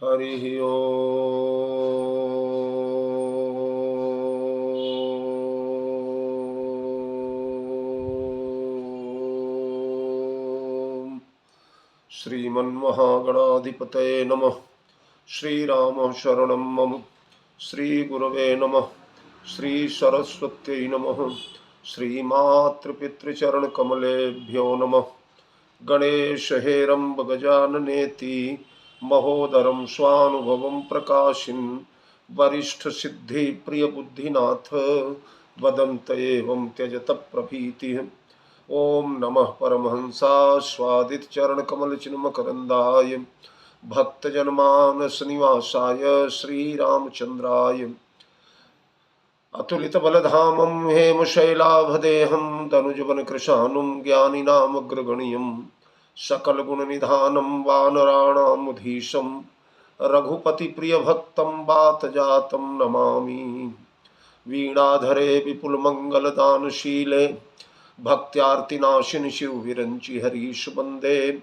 हरि ओम। श्रीमन्महागणाधिपतये नमः। श्रीराम शरणं मम। श्रीगुरवे नमः। श्रीसरस्वत्यै नमः। श्रीमातृपितृचरणकमलेभ्यो नमः। गणेश हेरम्ब गजाननेति महोदरं स्वानुभवं प्रकाशिन् वरिष्ठ सिद्धि प्रिय बुद्धिनाथ वदन्त एवं त्यजत प्रभीतिः। ओम नमः परमहंसास्वादित चरण कमल चिन्मकरंदाय भक्तजनमानस निवासाय श्रीरामचंद्राय अतुलित बलधामं हेमशैलाभदेहं तनुजवन कृशानुं ज्ञानिनामग्रगण्यं सकल गुण निधानं वानराणामुधीशं रघुपति प्रिय भक्तं बात जातं नमामि। वीणाधरे विपुल मंगल दानशीले भक्त्यार्तिनाशिनि शिव विरंचि हरीश बंदे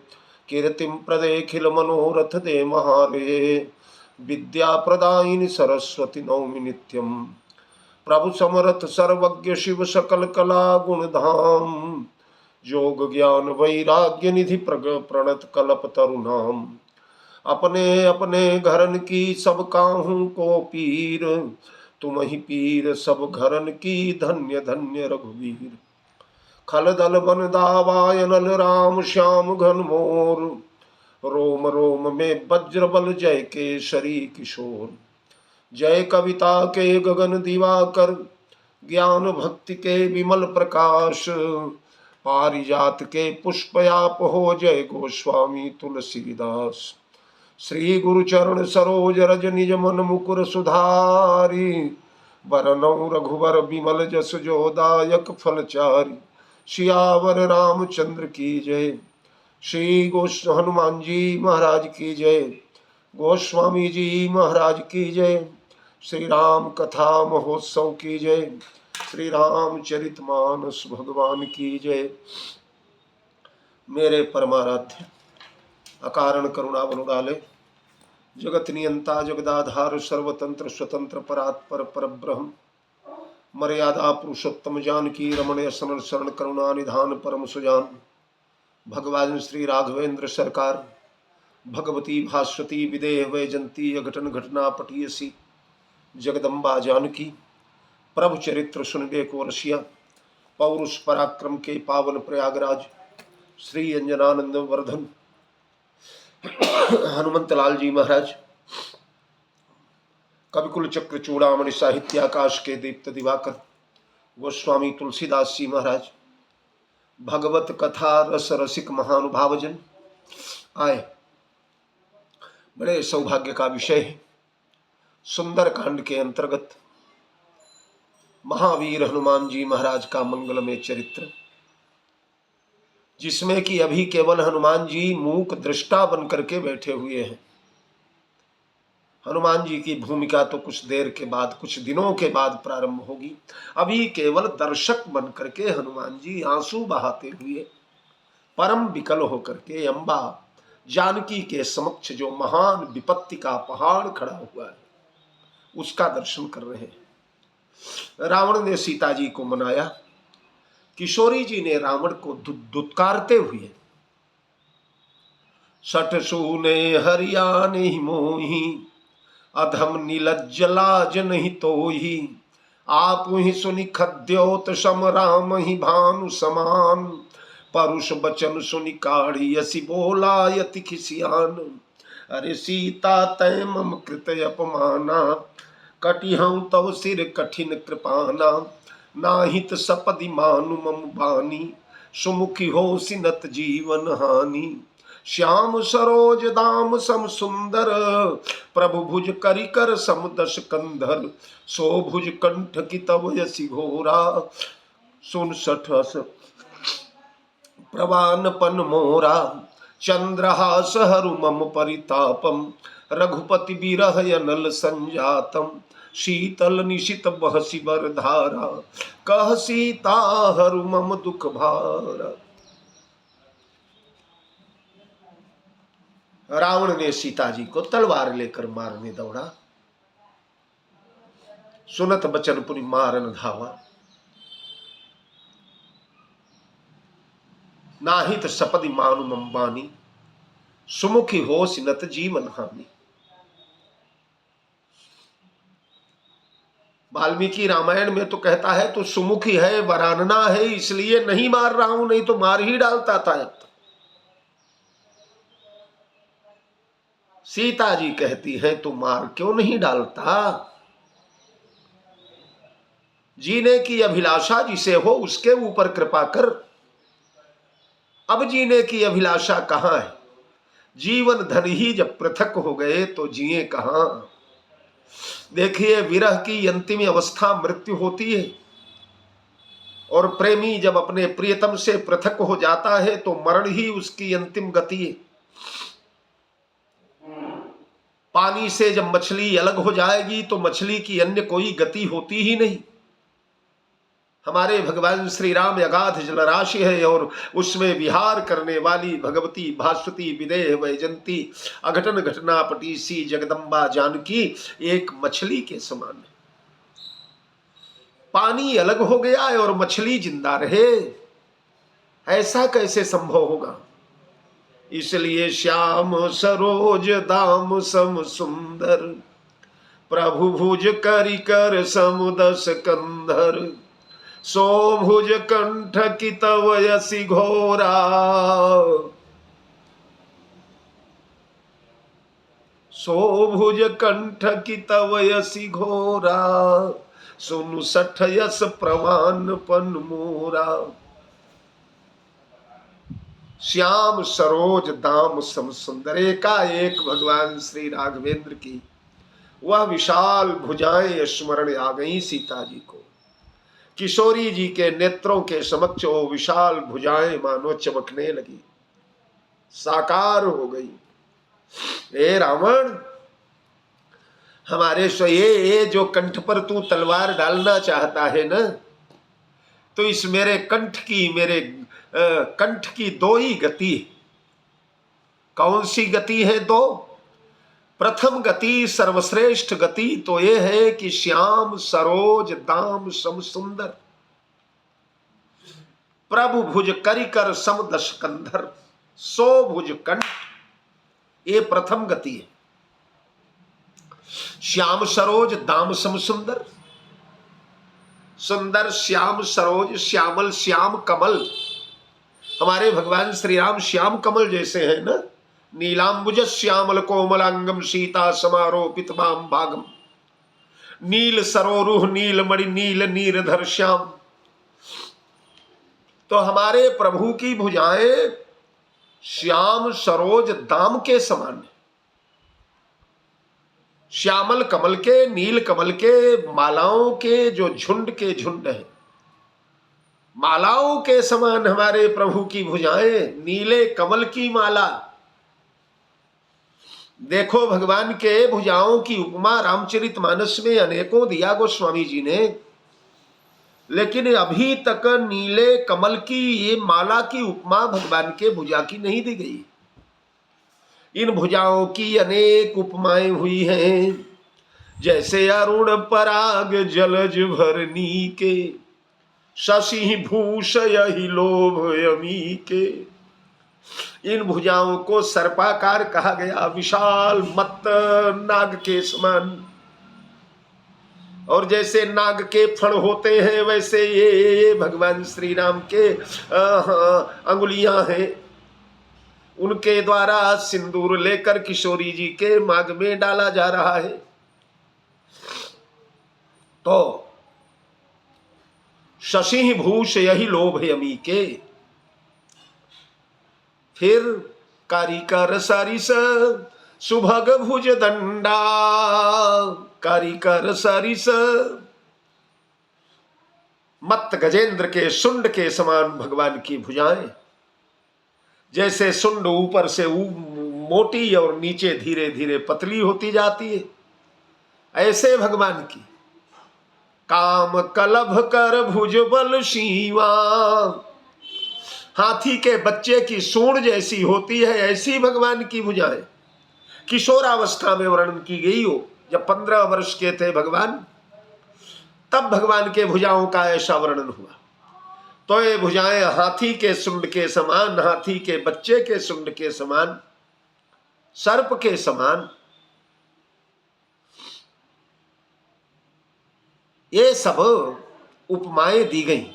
कीर्तिं प्रदेखिल मनोरथ दे महारे विद्या प्रदायिनि सरस्वती नौमि नित्यं प्रभु समरथ सर्वज्ञ शिव सकल कला गुणधाम जोग ज्ञान वैराग्य निधि प्रणत कलप तरुणाम अपने अपने घरन की सब काहू को पीर तुम ही पीर सब घरन की धन्य धन्य रघुवीर खल दल बन दावाय नल राम श्याम घन मोर रोम रोम में वज्र बल जय केसरी किशोर जय कविता के गगन दिवाकर ज्ञान भक्ति के विमल प्रकाश पारिजात के पुष्पयाप हो जय गोस्वामी तुलसीदास श्री गुरु चरण सरोज रज निज मन मुकुर सुधारी वरनौ रघुवर विमल जस जो दायक फलचारी सियावर रामचंद्र की जय। श्री हनुमान जी महाराज की जय। गोस्वामी जी महाराज की जय। श्री राम कथा महोत्सव की जय। श्री रामचरितमानस भगवान की जय। मेरे परमाराध्य अकारण करुणा बनुडाले जगत नियंता जगदाधार सर्वतंत्र स्वतंत्र परात्पर परब्रह्म मर्यादा पुरुषोत्तम जानकी रमण सन शरण करुणा निधान परम सुजान भगवान श्री राघवेंद्र सरकार भगवती भास्वती विदेह वैजंती अघटन घटना पटीयसी जगदम्बा जानकी प्रभु चरित्र सुनने को रसिया पौरुष पराक्रम के पावन प्रयागराज श्री अंजनानंद वर्धन हनुमंतलाल जी महाराज कविकुल चक्र चूड़ामणि साहित्य आकाश के दीप्त दिवाकर गोस्वामी तुलसीदास जी महाराज भगवत कथा रस रसिक महानुभावजन आए। बड़े सौभाग्य का विषय है। सुंदर कांड के अंतर्गत महावीर हनुमान जी महाराज का मंगलमय चरित्र, जिसमें कि अभी केवल हनुमान जी मूक दृष्टा बन करके बैठे हुए हैं। हनुमान जी की भूमिका तो कुछ देर के बाद, कुछ दिनों के बाद प्रारंभ होगी। अभी केवल दर्शक बन करके हनुमान जी आंसू बहाते हुए परम विकल होकर के अम्बा जानकी के समक्ष जो महान विपत्ति का पहाड़ खड़ा हुआ है उसका दर्शन कर रहे हैं। रावण ने सीता जी को मनाया। किशोरी जी ने रावण को दुत्कारते हुए सठ सूने हरियाणे मोही अधम नीलज्ज लाज नहीं तोही आप ही सुनि खद्योत सम राम ही भानु समान परुष बचन सुनि काढ़ी यसी बोला यति खिसियान अरे सीता तय मम कृत अपमाना कटिहं तव सिर कठिन कृपाना नाहित सपदि मानु मम बानी सुमुखी हो सिनत जीवन हानि श्याम सरोज दाम सम सुंदर प्रभु भुज करिकर सम दश कंधर सो भुज कंठ की तव यसी घोरा सुन सठस प्रवानपन मोरा चंद्रहास हरु मम परितापम रघुपति विरह अनल संजातम शीतल निशित बहसी बर धारा कह सीता हरु मम दुख भारा। रावण ने सीता जी को तलवार लेकर मारने दौड़ा। सुनत बचन पुनि मारन धावा, नाहित सपदि मानु मंबानी, सुमुखी हो सिनत जीवन हानि। वाल्मीकि रामायण में तो कहता है तो सुमुखी है, वरानना है, इसलिए नहीं मार रहा हूं, नहीं तो मार ही डालता था। अब तो सीता जी कहती है तो मार क्यों नहीं डालता? जीने की अभिलाषा जिसे हो उसके ऊपर कृपा कर। अब जीने की अभिलाषा कहां है? जीवन धन ही जब पृथक हो गए तो जिए कहां? देखिए, विरह की अंतिम अवस्था मृत्यु होती है, और प्रेमी जब अपने प्रियतम से पृथक हो जाता है तो मरण ही उसकी अंतिम गति है। पानी से जब मछली अलग हो जाएगी तो मछली की अन्य कोई गति होती ही नहीं। हमारे भगवान श्री राम अगाध जलराशि है, और उसमें विहार करने वाली भगवती भास्वती विदेह वैजंती अघटन घटनापटी सी जगदम्बा जानकी एक मछली के समान है। पानी अलग हो गया है और मछली जिंदा रहे, ऐसा कैसे संभव होगा? इसलिए श्याम सरोज दाम सम सुंदर, प्रभु भुज करि कर समुदस कंधर, सो भुज कंठ की तव यसी घोरा, सो भुज कंठ की तव यसी घोरा, सुनु सठ यस प्रवान पन मोरा। श्याम सरोज दाम सम सुंदर, एकाएक भगवान श्री राघवेंद्र की वह विशाल भुजाएं स्मरण आ गई सीता जी को। किशोरी जी के नेत्रों के समक्ष वो विशाल भुजाएं मानो चमकने लगी, साकार हो गई। ए रावण, हमारे ये जो कंठ पर तू तलवार डालना चाहता है ना, तो इस मेरे कंठ की दो ही गति है। कौन सी गति है? दो। प्रथम गति, सर्वश्रेष्ठ गति तो ये है कि श्याम सरोज दाम सम सुंदर, प्रभु भुज करि कर सम दश कंधर, सो भुज कंठ, ये प्रथम गति है। श्याम सरोज दाम सम सुंदर, सुंदर श्याम सरोज, श्यामल श्याम कमल। हमारे भगवान श्री राम श्याम कमल जैसे हैं ना। नीलांबुज श्यामल कोमलांगम सीता समारोपित बाम भागम, नील सरोरुह नील मणि नील नीरधर श्याम। तो हमारे प्रभु की भुजाएं श्याम सरोज दाम के समान है। श्यामल कमल के, नील कमल के, मालाओं के जो झुंड के झुंड है, मालाओं के समान हमारे प्रभु की भुजाएं, नीले कमल की माला। देखो, भगवान के भुजाओं की उपमा रामचरितमानस में अनेकों दिया गोस्वामी जी ने, लेकिन अभी तक नीले कमल की ये माला की उपमा भगवान के भुजा की नहीं दी गई। इन भुजाओं की अनेक उपमाएं हुई हैं, जैसे अरुण पराग जलज भरनी के, शशि भूष यही लोभ यमी के। इन भुजाओं को सर्पाकार कहा गया, विशाल मत्त नाग के समान। और जैसे नाग के फण होते हैं, वैसे ये भगवान श्री राम के अंगुलियां हैं। उनके द्वारा सिंदूर लेकर किशोरी जी के मांग में डाला जा रहा है। तो शशि भूष यही लोभ यमी के। फिर कारिकर सरिस सुभग भुज दंडा, कारिकर सरिस, मत्त गजेंद्र के शुंड के समान भगवान की भुजाएं। जैसे शुंड ऊपर से मोटी और नीचे धीरे धीरे पतली होती जाती है, ऐसे भगवान की। काम कलभ कर भुज बल सीवा, हाथी के बच्चे की सूंड जैसी होती है, ऐसी भगवान की भुजाएं। किशोरावस्था में वर्णन की गई हो। जब 15 वर्ष के थे भगवान, तब भगवान के भुजाओं का ऐसा वर्णन हुआ। तो ये भुजाएं हाथी के सुंड के समान, हाथी के बच्चे के सुंड के समान, सर्प के समान, ये सब उपमाएं दी गई।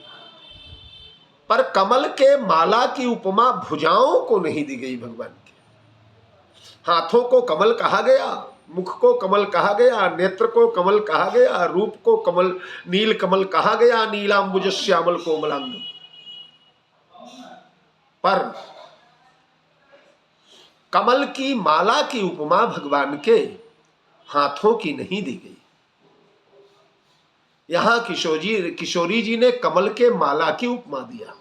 पर कमल के माला की उपमा भुजाओं को नहीं दी गई। भगवान के हाथों को कमल कहा गया, मुख को कमल कहा गया, नेत्र को कमल कहा गया, रूप को कमल नील कमल कहा गया, नीलांबुज श्यामल कोमलांग। पर कमल की माला की उपमा भगवान के हाथों की नहीं दी गई। यहां किशोरी जी ने कमल के माला की उपमा दिया।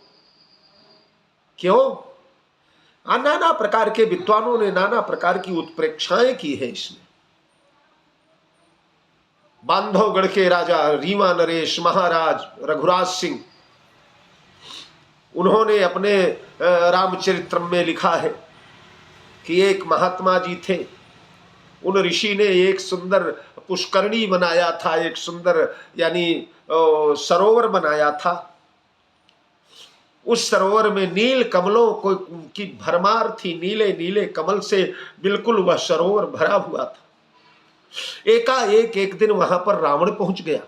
क्यों? नाना प्रकार के विद्वानों ने नाना प्रकार की उत्प्रेक्षाएं की है इसमें। बांधवगढ़ के राजा रीवा नरेश महाराज रघुराज सिंह, उन्होंने अपने रामचरित्र में लिखा है कि एक महात्मा जी थे। उन ऋषि ने एक सुंदर पुष्करणी बनाया था, एक सुंदर यानी सरोवर बनाया था। उस सरोवर में नील कमलों को की भरमार थी, नीले नीले कमल से बिल्कुल वह सरोवर भरा हुआ था। एकाएक एक दिन वहां पर रावण पहुंच गया,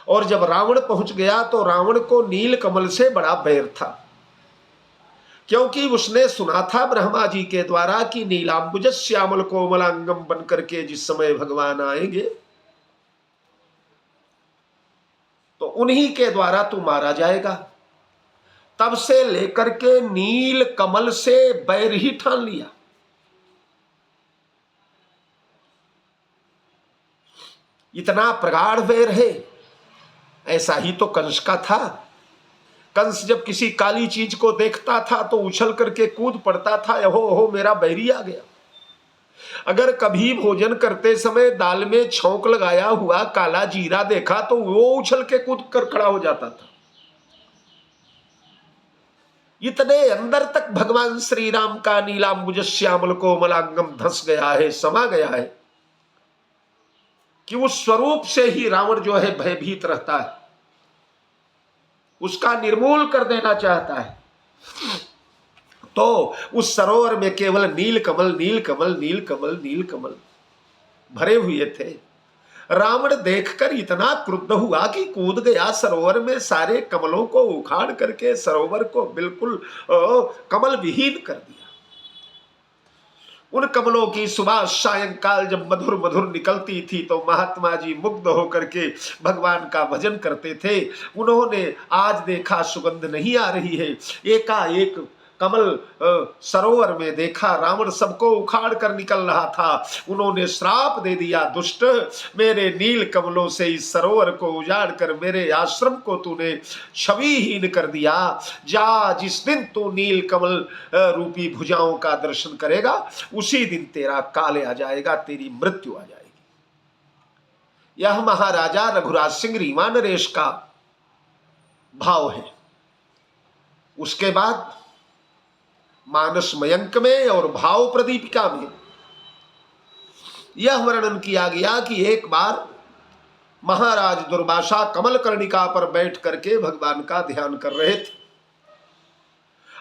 और जब रावण पहुंच गया तो रावण को नील कमल से बड़ा बैर था, क्योंकि उसने सुना था ब्रह्मा जी के द्वारा कि नीलांबुज श्यामल कोमलांगम बनकर के जिस समय भगवान आएंगे तो उन्हीं के द्वारा तू मारा जाएगा। तब से लेकर के नील कमल से बैर ही ठान लिया। इतना प्रगाढ़ बैर है। ऐसा ही तो कंस का था। कंस जब किसी काली चीज को देखता था तो उछल करके कूद पड़ता था, हो मेरा बैरी आ गया। अगर कभी भोजन करते समय दाल में छौंक लगाया हुआ काला जीरा देखा तो वो उछल के कूद कर खड़ा हो जाता था। इतने अंदर तक भगवान श्री राम का नीलांबुज श्यामल कोमलांगम धंस गया है, समा गया है, कि उस स्वरूप से ही रावण जो है भयभीत रहता है, उसका निर्मूल कर देना चाहता है। तो उस सरोवर में केवल नील कमल नील कमल नील कमल नील कमल भरे हुए थे। रावण देखकर इतना क्रुद्ध हुआ कि कूद गया सरोवर में, सारे कमलों को उखाड़ करके सरोवर को बिल्कुल कमल विहीन कर दिया। उन कमलों की सुबास सायंकाल जब मधुर मधुर निकलती थी तो महात्मा जी मुग्ध होकर के भगवान का भजन करते थे। उन्होंने आज देखा सुगंध नहीं आ रही है, एकाएक कमल सरोवर में देखा, रावण सबको उखाड़ कर निकल रहा था। उन्होंने श्राप दे दिया, दुष्ट, मेरे नील कमलों से इस सरोवर को उजाड़ कर मेरे आश्रम को तूने छविहीन कर दिया। जा, जिस दिन तू नील कमल रूपी भुजाओं का दर्शन करेगा उसी दिन तेरा काल आ जाएगा, तेरी मृत्यु आ जाएगी। यह महाराजा रघुराज सिंह रीवा नरेश का भाव है। उसके बाद मानस मयंक में और भाव प्रदीपिका में यह वर्णन किया गया कि एक बार महाराज दुर्वासा कमल कर्णिका पर बैठ करके भगवान का ध्यान कर रहे थे।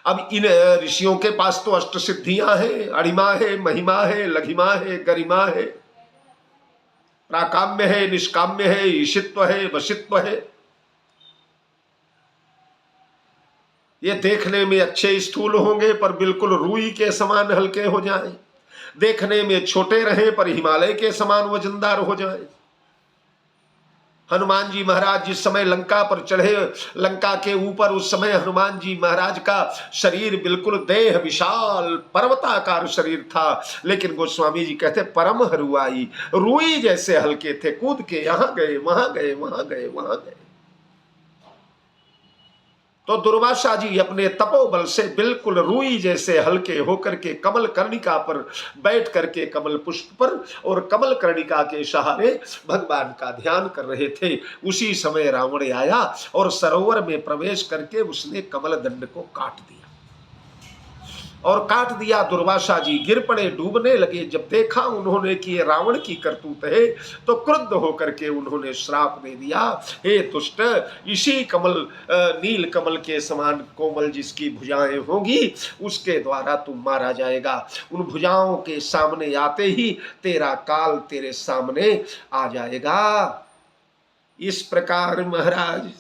अब इन ऋषियों के पास तो अष्ट सिद्धियां हैं, अणिमा है, महिमा है, लघिमा है, गरिमा है, प्राकाम्य है, निष्काम्य है, ईशित्व है, वशित्व है। ये देखने में अच्छे स्थूल होंगे पर बिल्कुल रुई के समान हल्के हो जाएं, देखने में छोटे रहे पर हिमालय के समान वजनदार हो जाएं। हनुमान जी महाराज जिस समय लंका पर चढ़े, लंका के ऊपर, उस समय हनुमान जी महाराज का शरीर बिल्कुल देह विशाल पर्वताकार शरीर था, लेकिन गोस्वामी जी कहते परम हरुआई, रुई जैसे हल्के थे। कूद के यहां गए, वहां गए, वहां गए, वहां गए। तो दुर्वासा जी अपने तपोबल से बिल्कुल रुई जैसे हल्के होकर के कमल कर्णिका पर बैठ करके, कमल पुष्प पर और कमल कर्णिका के सहारे भगवान का ध्यान कर रहे थे। उसी समय रावण आया और सरोवर में प्रवेश करके उसने कमल दंड को काट दिया और काट दिया। दुर्वासा जी गिर पड़े, डूबने लगे। जब देखा उन्होंने कि ये रावण की करतूत है, तो क्रुद्ध होकर के उन्होंने श्राप दे दिया, हे दुष्ट, इसी कमल नील कमल के समान कोमल जिसकी भुजाएं होंगी, उसके द्वारा तू मारा जाएगा। उन भुजाओं के सामने आते ही तेरा काल तेरे सामने आ जाएगा। इस प्रकार महाराज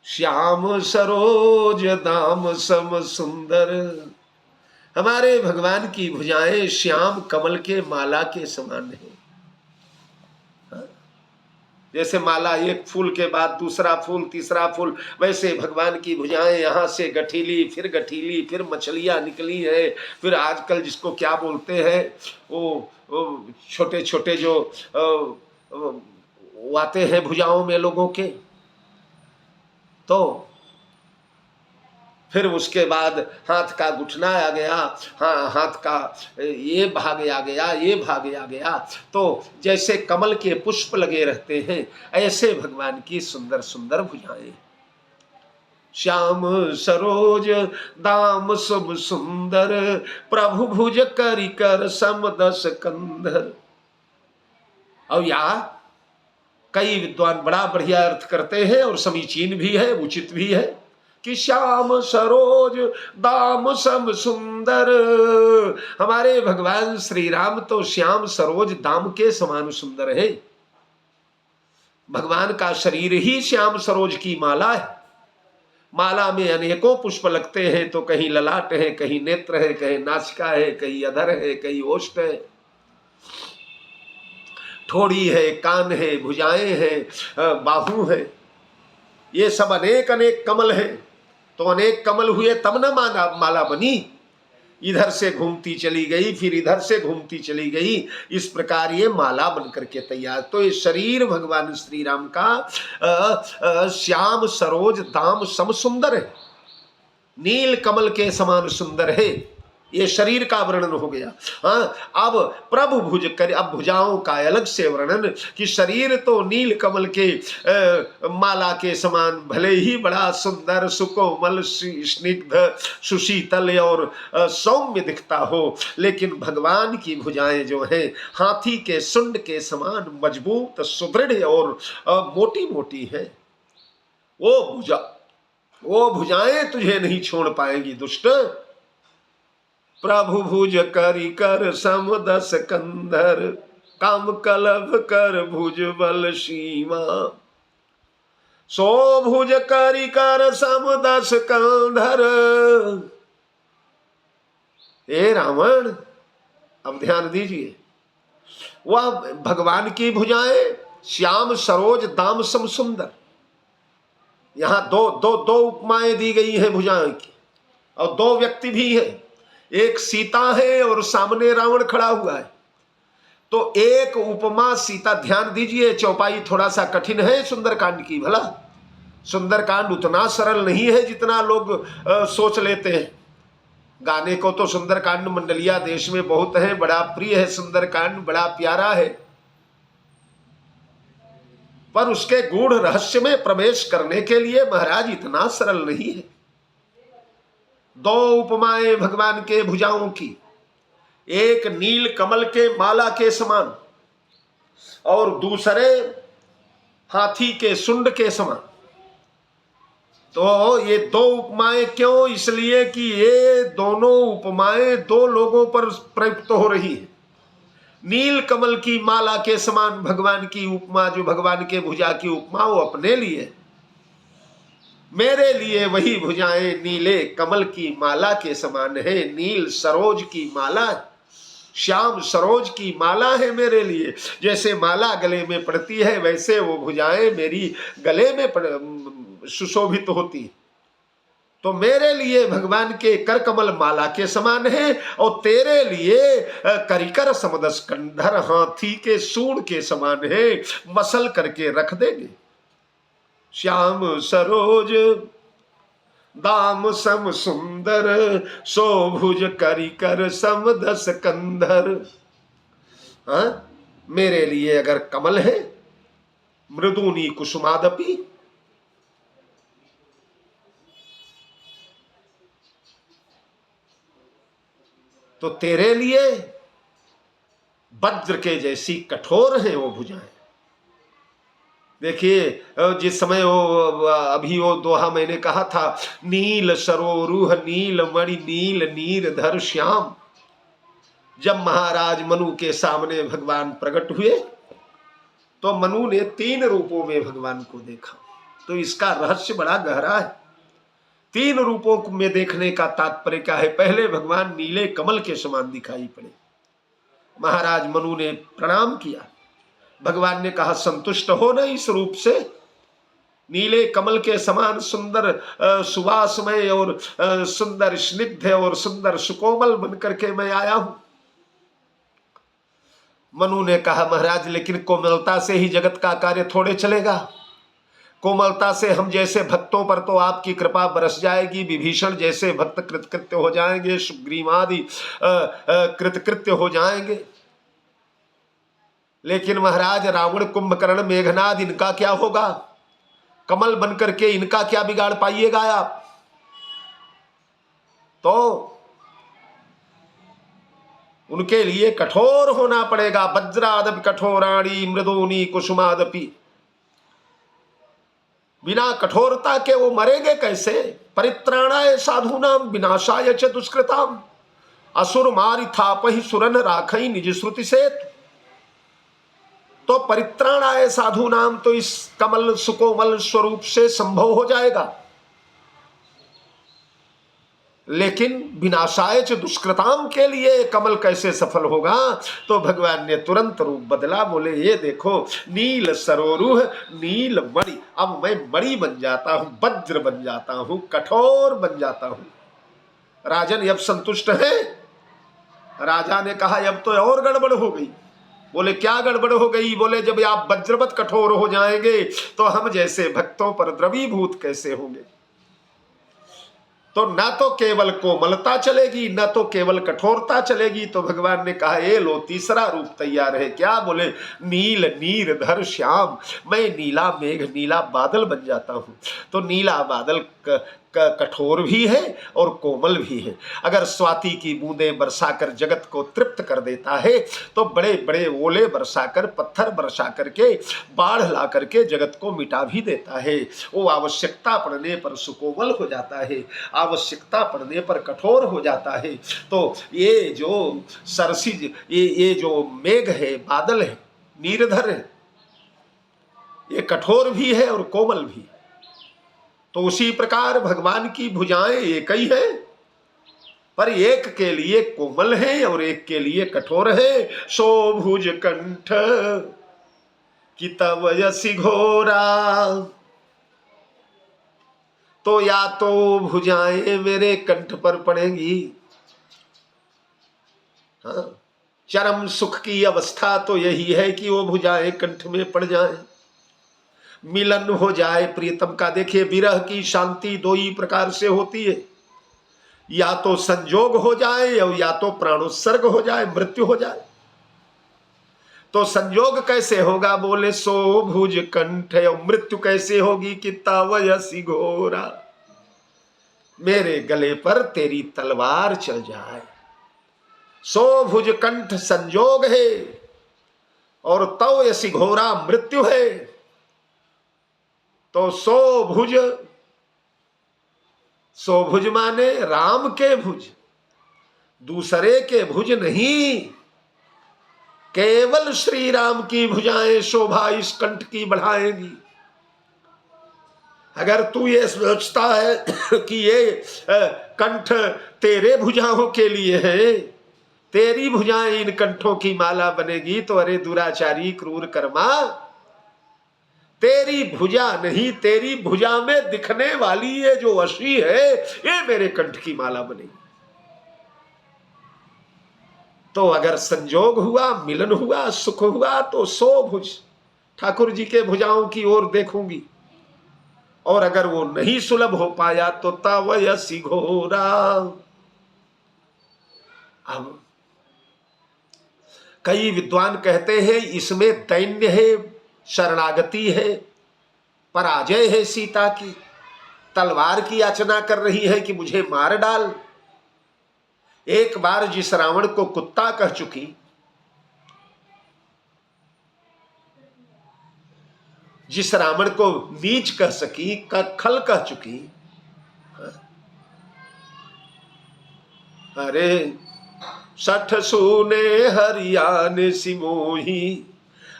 श्याम सरोज दाम सम सुंदर, हमारे भगवान की भुजाएं श्याम कमल के माला के समान है। जैसे माला एक फूल के बाद दूसरा फूल, तीसरा फूल, वैसे भगवान की भुजाएं यहाँ से गठीली, फिर मछलियां निकली है। फिर आजकल जिसको क्या बोलते हैं, वो छोटे छोटे जो वो आते हैं भुजाओं में लोगों के, तो फिर उसके बाद हाथ का गुठना आ गया, हाँ हाथ का ये भाग आ गया, ये भाग आ गया। तो जैसे कमल के पुष्प लगे रहते हैं, ऐसे भगवान की सुंदर सुंदर भुजाएं। श्याम सरोज दाम सब सुंदर, प्रभु भुज करि कर सम दस कंधर। और यहाँ कई विद्वान बड़ा बढ़िया अर्थ करते हैं और समीचीन भी है, उचित भी है कि श्याम सरोज दाम सम सुंदर, हमारे भगवान श्री राम तो श्याम सरोज दाम के समान सुंदर है। भगवान का शरीर ही श्याम सरोज की माला है। माला में अनेकों पुष्प लगते हैं, तो कहीं ललाट है, कहीं नेत्र है, कहीं नासिका है, कहीं अधर है, कहीं ओष्ठ है, ठोड़ी है, कान है, भुजाएं हैं, बाहु है, ये सब अनेक अनेक कमल है। तो अनेक कमल हुए तब न माला बनी। इधर से घूमती चली गई, फिर इधर से घूमती चली गई, इस प्रकार ये माला बनकर के तैयार। तो ये शरीर भगवान श्री राम का श्याम सरोज दाम सम सुंदर है, नील कमल के समान सुंदर है। ये शरीर का वर्णन हो गया। हाँ, अब प्रभु भुज कर, अब भुजाओं का अलग से वर्णन कि शरीर तो नील कमल के माला के समान भले ही बड़ा सुंदर, सुकोमल, स्निग्ध, सुशीतल और सौम्य दिखता हो, लेकिन भगवान की भुजाएं जो हैं हाथी के सुंड के समान मजबूत, सुदृढ़ और मोटी मोटी है। वो भुजाएं तुझे नहीं छोड़ पाएंगी दुष्ट। प्रभु भुज करि कर सम दस कंधर, काम कलभ कर भुज बल सीमा, सो भुज करि कर सम दस कंधर। हे रावण, अब ध्यान दीजिए, वह भगवान की भुजाएं श्याम सरोज दाम सम सुंदर। यहां दो दो दो उपमाएं दी गई हैं भुजाएं की, और दो व्यक्ति भी हैं। एक सीता है और सामने रावण खड़ा हुआ है। तो एक उपमा सीता, ध्यान दीजिए, चौपाई थोड़ा सा कठिन है सुंदरकांड की। भला सुंदरकांड उतना सरल नहीं है जितना लोग सोच लेते हैं। गाने को तो सुंदरकांड मंडलिया देश में बहुत है, बड़ा प्रिय है सुंदरकांड, बड़ा प्यारा है, पर उसके गूढ़ रहस्य में प्रवेश करने के लिए महाराज इतना सरल नहीं है। दो उपमाएं भगवान के भुजाओं की, एक नील कमल के माला के समान और दूसरे हाथी के सुंड के समान। तो ये दो उपमाएं क्यों? इसलिए कि ये दोनों उपमाएं दो लोगों पर प्रयुक्त हो रही है। नील कमल की माला के समान भगवान की उपमा, जो भगवान के भुजा की उपमा, वो अपने लिए, मेरे लिए वही भुजाएं नीले कमल की माला के समान है। नील सरोज की माला, श्याम सरोज की माला है मेरे लिए। जैसे माला गले में पड़ती है, वैसे वो भुजाएं मेरी गले में सुशोभित होती। तो मेरे लिए भगवान के कर कमल माला के समान है, और तेरे लिए करिकर समदस कंधर, हाथी के सूंड के समान है, मसल करके रख देंगे। श्याम सरोज दाम सम सुंदर, सो भुज करि कर सम दस कंधर। हाँ, मेरे लिए अगर कमल है, मृदुनी कुसुमादपि, तो तेरे लिए वज्र के जैसी कठोर है वो भुजाएं। देखिए जिस समय वो अभी वो दोहा मैंने कहा था, नील सरोरुह नील मणि नील नीरधर श्याम, जब महाराज मनु के सामने भगवान प्रकट हुए तो मनु ने 3 रूपों में भगवान को देखा। तो इसका रहस्य बड़ा गहरा है। 3 रूपों में देखने का तात्पर्य क्या है? पहले भगवान नीले कमल के समान दिखाई पड़े। महाराज मनु ने प्रणाम किया। भगवान ने कहा, संतुष्ट हो ना इस रूप से? नीले कमल के समान सुंदर सुवासमय और सुंदर स्निग्ध और सुंदर सुकोमल बनकर के मैं आया हूं। मनु ने कहा, महाराज लेकिन कोमलता से ही जगत का कार्य थोड़े चलेगा। कोमलता से हम जैसे भक्तों पर तो आपकी कृपा बरस जाएगी, विभीषण जैसे भक्त कृतकृत्य हो जाएंगे, सुग्रीवादि कृतकृत्य हो जाएंगे, लेकिन महाराज रावण कुंभकर्ण मेघनाद इनका क्या होगा? कमल बनकर के इनका क्या बिगाड़ पाइएगा आप? तो उनके लिए कठोर होना पड़ेगा। वज्रादपि कठोराणी मृदूनि कुसुमादपि, बिना कठोरता के वो मरेंगे कैसे? परित्राणाय साधूनाम विनाशाय च दुष्कृताम, असुर मारि थापहि सुरन राखई निज श्रुति सेत। तो परित्राणाय साधूनाम तो इस कमल सुकोमल स्वरूप से संभव हो जाएगा, लेकिन विनाशाय च दुष्कृताम के लिए कमल कैसे सफल होगा? तो भगवान ने तुरंत रूप बदला। बोले, ये देखो नील सरोरुह नील मणि, अब मैं मणि बन जाता हूं, वज्र बन जाता हूं, कठोर बन जाता हूं। राजन अब संतुष्ट है? राजा ने कहा, अब तो और गड़बड़ हो गई। बोले, क्या गड़बड़ हो गई? बोले, जब आप वज्रवत कठोर हो जाएंगे तो हम जैसे भक्तों पर द्रवीभूत कैसे होंगे? तो ना तो केवल कोमलता चलेगी, ना तो केवल कठोरता चलेगी। तो भगवान ने कहा, ये लो तीसरा रूप तैयार है। क्या? बोले, नील नीरधर श्याम, मैं नीला मेघ नीला बादल बन जाता हूं। तो नीला बादल कठोर भी है और कोमल भी है। अगर स्वाति की बूंदें बरसाकर जगत को तृप्त कर देता है तो बड़े बड़े ओले बरसाकर, पत्थर बरसा करके, बाढ़ ला करके जगत को मिटा भी देता है। वो आवश्यकता पड़ने पर सुकोमल हो जाता है, आवश्यकता पड़ने पर कठोर हो जाता है। तो ये जो सरसिज, ये जो मेघ है, बादल है, नीरधर है, ये कठोर भी है और कोमल भी। तो उसी प्रकार भगवान की भुजाएं एक ही है, पर एक के लिए कोमल है और एक के लिए कठोर है। सो भुज कंठ कि तव यसी घोरा, तो या तो भुजाएं मेरे कंठ पर पड़ेंगी, हाँ, चरम सुख की अवस्था तो यही है कि वो भुजाएं कंठ में पड़ जाएं, मिलन हो जाए प्रियतम का। देखिए, विरह की शांति 2 ही प्रकार से होती है, या तो संजोग हो जाए और या तो प्राणोत्सर्ग हो जाए, मृत्यु हो जाए। तो संजोग कैसे होगा? बोले, सो भुज कंठ, और मृत्यु कैसे होगी? कि तव यसी घोरा, मेरे गले पर तेरी तलवार चल जाए। सो भुज कंठ संजोग है और तव यसी घोरा मृत्यु है। तो सो भुज माने राम के भुज, दूसरे के भुज नहीं, केवल श्री राम की भुजाएं शोभा इस कंठ की बढ़ाएंगी। अगर तू ये सोचता है कि ये कंठ तेरे भुजाओं के लिए है, तेरी भुजाएं इन कंठों की माला बनेगी, तो अरे दुराचारी क्रूर कर्मा, तेरी भुजा नहीं, तेरी भुजा में दिखने वाली ये जो अशी है, ये मेरे कंठ की माला बनेगी। तो अगर संजोग हुआ, मिलन हुआ, सुख हुआ, तो सो भुज ठाकुर जी के भुजाओं की ओर देखूंगी, और अगर वो नहीं सुलभ हो पाया तो तव यसी घोरा। अब कई विद्वान कहते हैं इसमें दैन्य है, शरणागति है, पराजय है सीता की, तलवार की याचना कर रही है कि मुझे मार डाल। एक बार जिस रावण को कुत्ता कह चुकी, जिस रावण को नीच कह सकी, खल कह चुकी, अरे 60 सूने हरियाण सिमोही,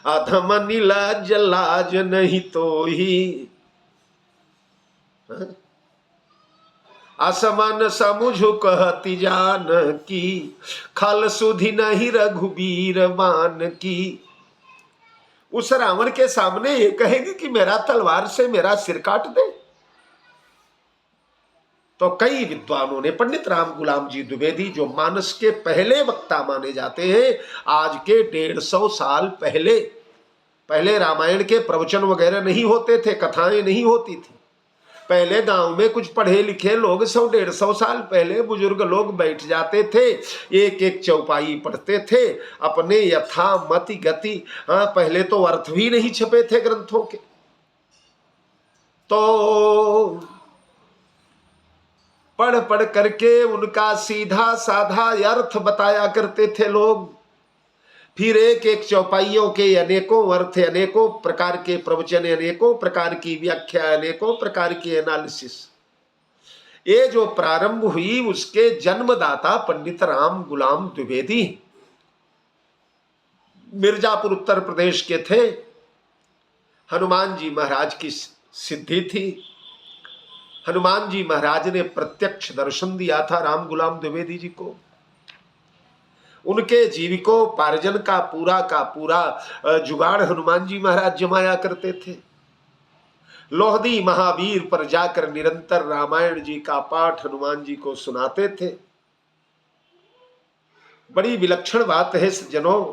अधम नीलाज लाज नहीं तो ही। असमन समुझ कहती जान की, खल सुधि नहीं रघुबीर मान की। उस रावण के सामने ये कहेगी कि मेरा तलवार से मेरा सिर काट दे। तो कई विद्वानों ने, पंडित राम गुलाम जी द्विवेदी जो मानस के पहले वक्ता माने जाते हैं, आज के 150 साल पहले रामायण के प्रवचन वगैरह नहीं होते थे, कथाएं नहीं होती थी। पहले गांव में कुछ पढ़े लिखे लोग 100-150 साल पहले बुजुर्ग लोग बैठ जाते थे, एक एक चौपाई पढ़ते थे अपने यथा मति गति। हाँ, पहले तो अर्थ भी नहीं छपे थे ग्रंथों के, तो पढ़ पढ़ करके उनका सीधा साधा अर्थ बताया करते थे लोग। फिर एक एक चौपाइयों के अनेकों अर्थ, अनेकों प्रकार के प्रवचन, अनेकों प्रकार की व्याख्या, अनेकों प्रकार की एनालिसिस। ये जो प्रारंभ हुई उसके जन्मदाता पंडित राम गुलाम द्विवेदी मिर्जापुर उत्तर प्रदेश के थे। हनुमान जी महाराज की सिद्धि थी। हनुमान जी महाराज ने प्रत्यक्ष दर्शन दिया था राम गुलाम द्विवेदी जी को। उनके जीविकोपार्जन का पूरा जुगाड़ हनुमान जी महाराज जमाया करते थे। लोहदी महावीर पर जाकर निरंतर रामायण जी का पाठ हनुमान जी को सुनाते थे। बड़ी विलक्षण बात है सज्जनों,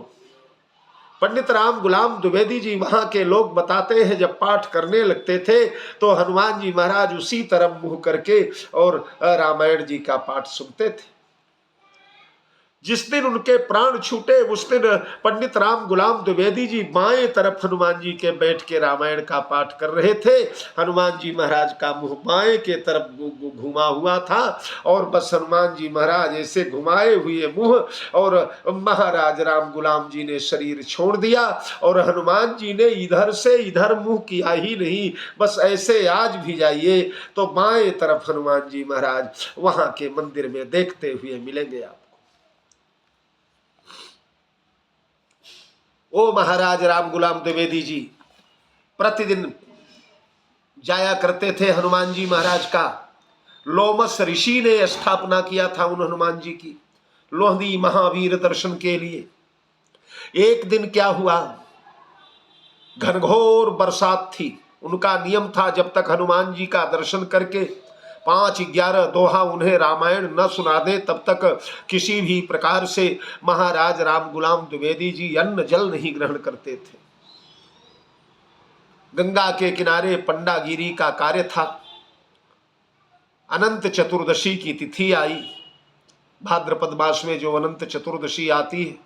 पंडित राम गुलाम द्विवेदी जी वहां के लोग बताते हैं, जब पाठ करने लगते थे तो हनुमान जी महाराज उसी तरफ मुंह करके और रामायण जी का पाठ सुनते थे। जिस दिन उनके प्राण छूटे उस दिन पंडित राम गुलाम द्विवेदी जी बाएं तरफ हनुमान जी के बैठ के रामायण का पाठ कर रहे थे। हनुमान जी महाराज का मुंह बाएं के तरफ घुमा हुआ था और बस हनुमान जी महाराज ऐसे घुमाए हुए मुंह, और महाराज राम गुलाम जी ने शरीर छोड़ दिया और हनुमान जी ने इधर से इधर मुंह किया ही नहीं, बस ऐसे आज भी जाइए तो बाएं तरफ हनुमान जी महाराज वहां के मंदिर में देखते हुए मिलेंगे आप। ओ महाराज राम गुलाम द्विवेदी जी प्रतिदिन जाया करते थे हनुमान जी महाराज का। लोमस ऋषि ने स्थापना किया था उन हनुमान जी की लोहदी महावीर दर्शन के लिए। एक दिन क्या हुआ, घनघोर बरसात थी। उनका नियम था जब तक हनुमान जी का दर्शन करके 5-11 दोहा उन्हें रामायण न सुना दे तब तक किसी भी प्रकार से महाराज राम गुलाम द्विवेदी जी अन्न जल नहीं ग्रहण करते थे। गंगा के किनारे पंडागिरी का कार्य था। अनंत चतुर्दशी की तिथि आई। भाद्रपद मास में जो अनंत चतुर्दशी आती है,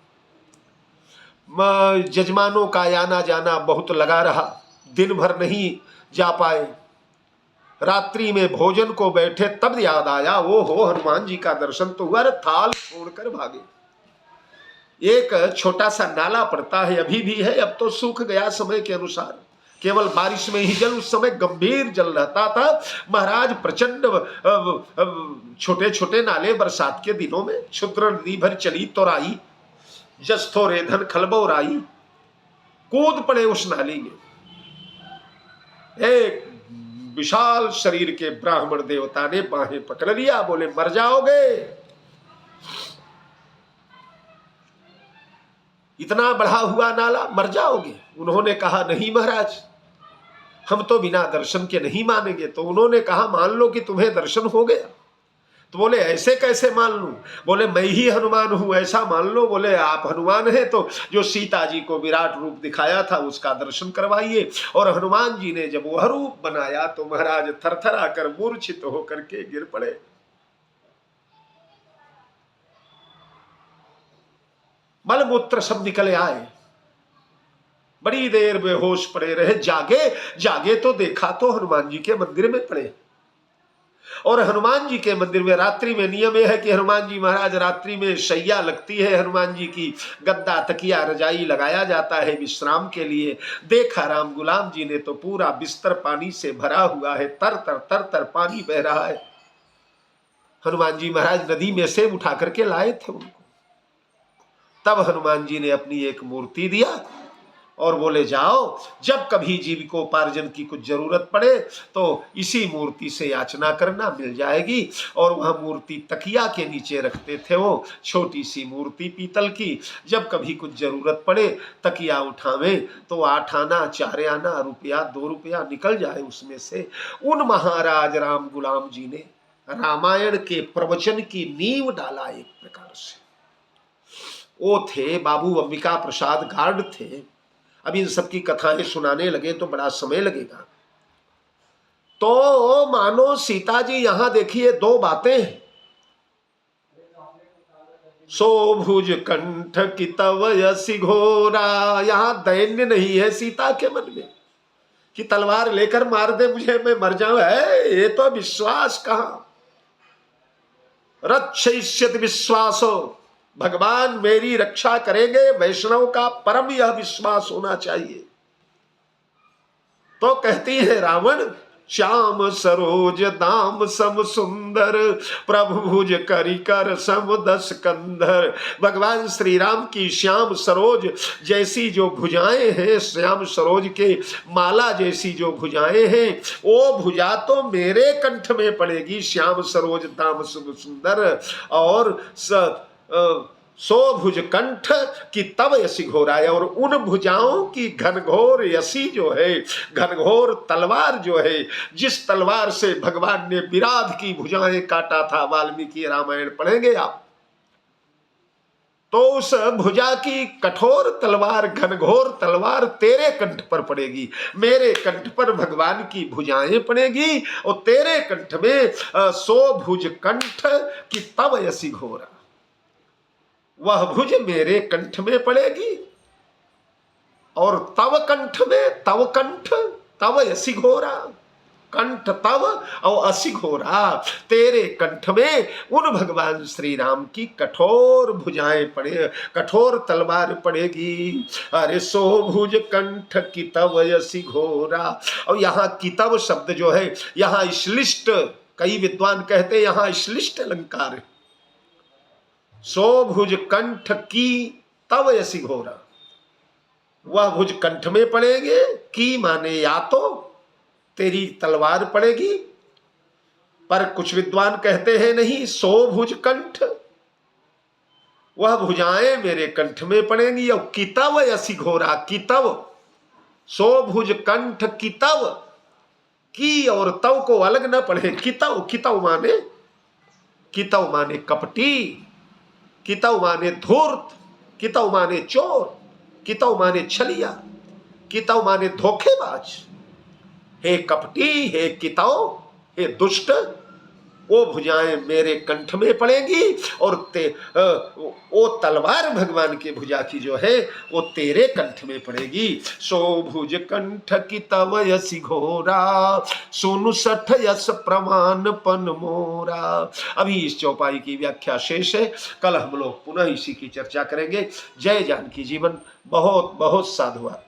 जजमानों का आना जाना बहुत लगा रहा, दिन भर नहीं जा पाए। रात्रि में भोजन को बैठे तब याद आया, ओ हो हनुमान जी का दर्शन तो हुआ, थाल छोड़कर भागे। एक छोटा सा नाला पड़ता है, अभी भी है, अब तो सूख गया समय के अनुसार, केवल बारिश में ही जल, उस समय गंभीर जल रहता था। महाराज प्रचंड छोटे छोटे नाले बरसात के दिनों में, क्षुद्र नदी भर चली तोराई, जस्थो रेधन खलबोराई, कूद पड़े उस नाली में। एक विशाल शरीर के ब्राह्मण देवता ने बाहें पकड़ लिया, बोले मर जाओगे, इतना बढ़ा हुआ नाला, मर जाओगे। उन्होंने कहा नहीं महाराज, हम तो बिना दर्शन के नहीं मानेंगे। तो उन्होंने कहा मान लो कि तुम्हें दर्शन हो गया। तो बोले ऐसे कैसे मान लूं? बोले मैं ही हनुमान हूं, ऐसा मान लो। बोले आप हनुमान हैं तो जो सीता जी को विराट रूप दिखाया था उसका दर्शन करवाइए। और हनुमान जी ने जब वह रूप बनाया तो महाराज थरथर आकर मूर्छित होकर के गिर पड़े। मलमूत्र सब निकले आए, बड़ी देर बेहोश पड़े रहे। जागे तो देखा तो हनुमान जी के मंदिर में पड़े। और हनुमान जी के मंदिर में रात्रि में नियम यह है कि हनुमान जी महाराज रात्रि में शैया लगती है, हनुमान जी की गद्दा तकिया रजाई लगाया जाता है विश्राम के लिए। देखा राम गुलाम जी ने तो पूरा बिस्तर पानी से भरा हुआ है, तर तर तर तर पानी बह रहा है। हनुमान जी महाराज नदी में से उठा करके लाए थे उनको। तब हनुमान जी ने अपनी एक मूर्ति दिया और बोले जाओ, जब कभी जीविकोपार्जन की कुछ जरूरत पड़े तो इसी मूर्ति से याचना करना, मिल जाएगी। और वह मूर्ति तकिया के नीचे रखते थे, वो छोटी सी मूर्ति पीतल की। जब कभी कुछ जरूरत पड़े तकिया उठावे तो 8 आना 4 आना रुपया 2 रुपया निकल जाए उसमें से। उन महाराज राम गुलाम जी ने रामायण के प्रवचन की नींव डाला एक प्रकार से। वो थे बाबू अंबिका प्रसाद गार्ड थे। अब इन सबकी कथाएं सुनाने लगे तो बड़ा समय लगेगा। तो मानो सीता जी यहां देखिए 2 बातें हैं। सोभुज कंठ की तव यसी घोरा, यहां दैन्य नहीं है सीता के मन में कि तलवार लेकर मार दे मुझे, मैं मर जाऊं। है ये तो विश्वास कहां, रक्षयिष्यति विश्वासो, भगवान मेरी रक्षा करेंगे, वैष्णव का परम यह विश्वास होना चाहिए। तो कहती है रावण, श्याम सरोज दाम सम सुंदर, प्रभु भुज करी कर सम 10 कंधर। भगवान श्री राम की श्याम सरोज जैसी जो भुजाएं हैं, श्याम सरोज के माला जैसी जो भुजाएं हैं, वो भुजा तो मेरे कंठ में पड़ेगी। श्याम सरोज दाम सम सुंदर और सो भुज कंठ की तब यसी घोराए, और उन भुजाओं की घनघोर यसी जो है, घनघोर तलवार जो है, जिस तलवार से भगवान ने विराध की भुजाएं काटा था। वाल्मीकि रामायण पढ़ेंगे आप तो उस भुजा की कठोर तलवार, घनघोर तलवार तेरे कंठ पर पड़ेगी। मेरे कंठ पर भगवान की भुजाएं पड़ेगी और तेरे कंठ में सो भुज कंठ की तब यसी घोरा, वह भुज मेरे कंठ में पड़ेगी और तव कंठ में, तव कंठ तव यसी घोरा, कंठ तव और असी घोरा, तेरे कंठ में उन भगवान श्री राम की कठोर भुजाएं पड़े, कठोर तलवार पड़ेगी। अरे सो भुज कंठ की तव यसी घोरा। और यहाँ कितव शब्द जो है, यहाँ श्लिष्ट, कई विद्वान कहते हैं यहाँ श्लिष्ट अलंकार है। सो भुज कंठ की तव यसी घोरा, वह भुज कंठ में पड़ेंगे, की माने या तो तेरी तलवार पड़ेगी, पर कुछ विद्वान कहते हैं नहीं, सो भुज कंठ, वह भुजाएं मेरे कंठ में पड़ेंगी। और कितव यसी घोरा, कितव, सो भुज कंठ कितव, की और तव को अलग न पढ़े। कितव, कितव माने, कितव माने कपटी, कितव माने धूर्त, कितव माने चोर, कितव माने छलिया, कितव माने धोखेबाज। हे कपटी, हे कितव, हे दुष्ट, वो भुजाएं मेरे कंठ में पड़ेगी और वो तलवार भगवान के भुजा की जो है वो तेरे कंठ में पड़ेगी। सो भुज कंठ की तव यसी घोरा, सुनु 60 यस प्रमाण पन मोरा। अभी इस चौपाई की व्याख्या शेष है, कल हम लोग पुनः इसी की चर्चा करेंगे। जय जानकी जीवन। बहुत बहुत साधुवाद।